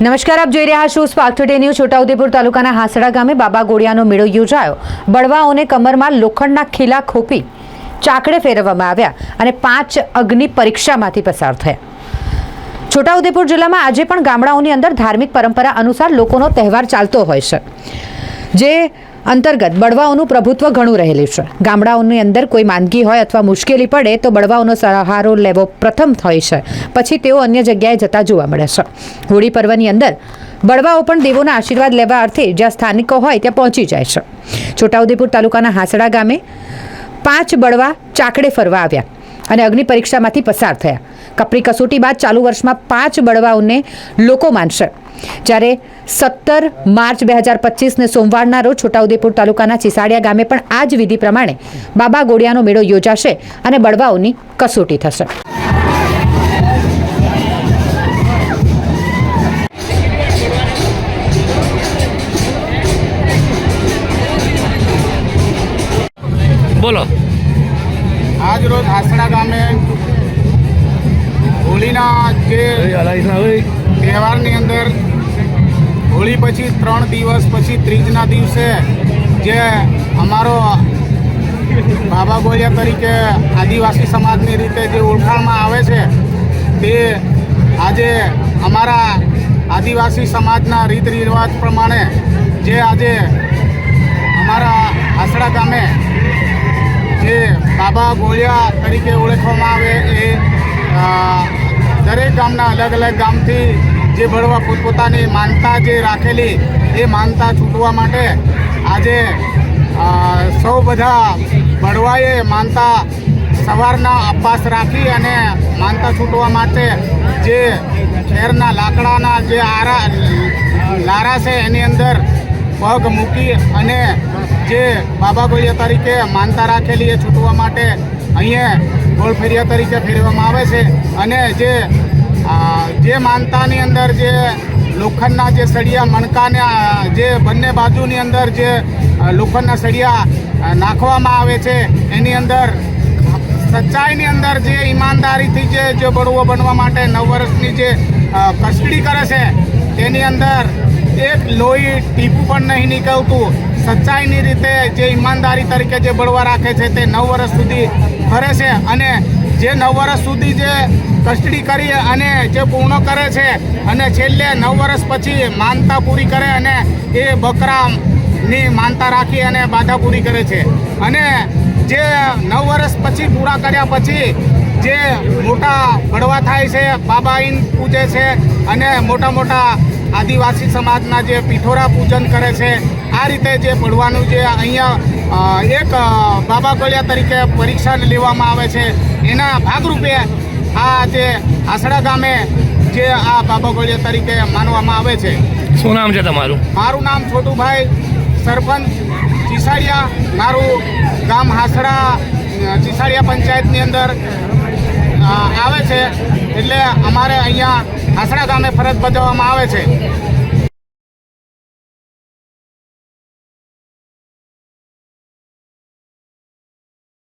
નમસ્કાર, આપ જોઈ રહ્યા છો સ્પાર્ક ટુડે ન્યૂઝ। છોટાઉદેપુર તાલુકાના હાસડા ગામે બાબા ગોળિયાનો મેળો યોજાયો। બળવાઓને કમરમાં લોખંડના ખીલા ખોપી ચાકડે ફેરવવામાં આવ્યા અને 5 અગ્નિ પરીક્ષામાંથી પસાર થયા। છોટાઉદેપુર જિલ્લામાં આજે પણ ગામડાઓની અંદર ધાર્મિક પરંપરા અનુસાર લોકોનો તહેવાર ચાલતો હોય છે, જે અંતર્ગત બળવાઓનું પ્રભુત્વ ઘણું રહેલું છે। ગામડાઓની અંદર કોઈ માંદગી હોય અથવા મુશ્કેલી પડે તો બળવાઓનો સહારો લેવો પ્રથમ હોય છે, પછી તેઓ અન્ય જગ્યાએ જતા જોવા મળે છે। હોળી પર્વની અંદર બળવાઓ પણ દેવોના આશીર્વાદ લેવા અર્થે જ્યાં સ્થાનિકો હોય ત્યાં પહોંચી જાય છે। છોટાઉદેપુર તાલુકાના હાસડા ગામે 5 બળવા ચાકડે ફરવા આવ્યા અને અગ્નિ પરીક્ષામાંથી પસાર થયા। કપરી કસોટી બાદ ચાલુ વર્ષમાં 5 બળવાઓને લોકો માનશે, જ્યારે 17 માર્ચ 2025ને સોમવારના રોજ છોટાઉદેપુર તાલુકાના ચિસાડિયા ગામે પણ આ જ વિધિ પ્રમાણે બાબા ગોળિયાનો મેળો યોજાશે અને બળવાઓની કસોટી થશે। બોલો। આજ રોજ હાસડા ગામે હોળીના જે તહેવારની અંદર હોળી પછી 3 દિવસ પછી ત્રીજના દિવસે જે અમારો બાબા ગોળિયા તરીકે આદિવાસી સમાજની રીતે જે ઓળખાણમાં આવે છે, તે આજે અમારા આદિવાસી સમાજના રીત રિવાજ પ્રમાણે જે આજે અમારા હાસડા ગામે જે બાબા ગોળિયા તરીકે ઓળખવામાં આવે એ દરેક ગામના અલગ અલગ ગામથી જે બળવા પોતપોતાની માનતા જે રાખેલી એ માનતા છૂટવા માટે આજે સૌ બધા બળવાએ માનતા સવારના અપવાસ રાખી અને માનતા છૂટવા માટે જે ખેરના લાકડાના જે લારા છે એની અંદર પગ મૂકી અને જે બાબા ગોળિયા તરીકે માનતા રાખેલી એ છૂટવા માટે અહીંયા ગોળ ફેરિયા તરીકે ફેરવવામાં આવે છે। અને જે માનતાની અંદર જે લોખંડના જે સળિયા મણકાને જે બંને બાજુની અંદર જે લોખંડના સળિયા નાખવામાં આવે છે, એની અંદર સચ્ચાઈની અંદર જે ઈમાનદારીથી જે બળવો બનવા માટે 9 વર્ષની જે કસ્ટડી કરે છે, તેની અંદર એક લોહી ટીપું પણ નહીં નીકળતું। સચ્ચાઈની રીતે જે ઈમાનદારી તરીકે જે બળવા રાખે છે તે 9 વર્ષ સુધી ફરે છે અને જે 9 વર્ષ સુધી જે કસ્ટડી કરી અને જે પૂર્ણ કરે છે અને છેલ્લે 9 વર્ષ પછી માનતા પૂરી કરે અને એ બકરાની માનતા રાખી અને બાધા પૂરી કરે છે। અને જે 9 વર્ષ પછી પૂરા કર્યા પછી જે મોટા બળવા થાય છે, બાબાઈન પૂજે છે અને મોટા મોટા આદિવાસી સમાજના જે પિઠોરા પૂજન કરે છે। આ રીતે જે બળવાનું જે અહીંયા એક બાબા ગોળિયા તરીકે પરીક્ષા લેવામાં આવે છે, એના ભાગરૂપે આ જે હાસડા ગામે જે આ બાબા ગોળિયા તરીકે માનવામાં આવે છે। શું નામ છે તમારું? મારું નામ છોટુભાઈ, સરપંચ ચિસાડિયા। મારું ગામ હાસડા ચિસાડિયા પંચાયતની અંદર આવે છે, એટલે અમારે અહીંયા હાસડા ગામે ફરજ બજાવવામાં આવે છે।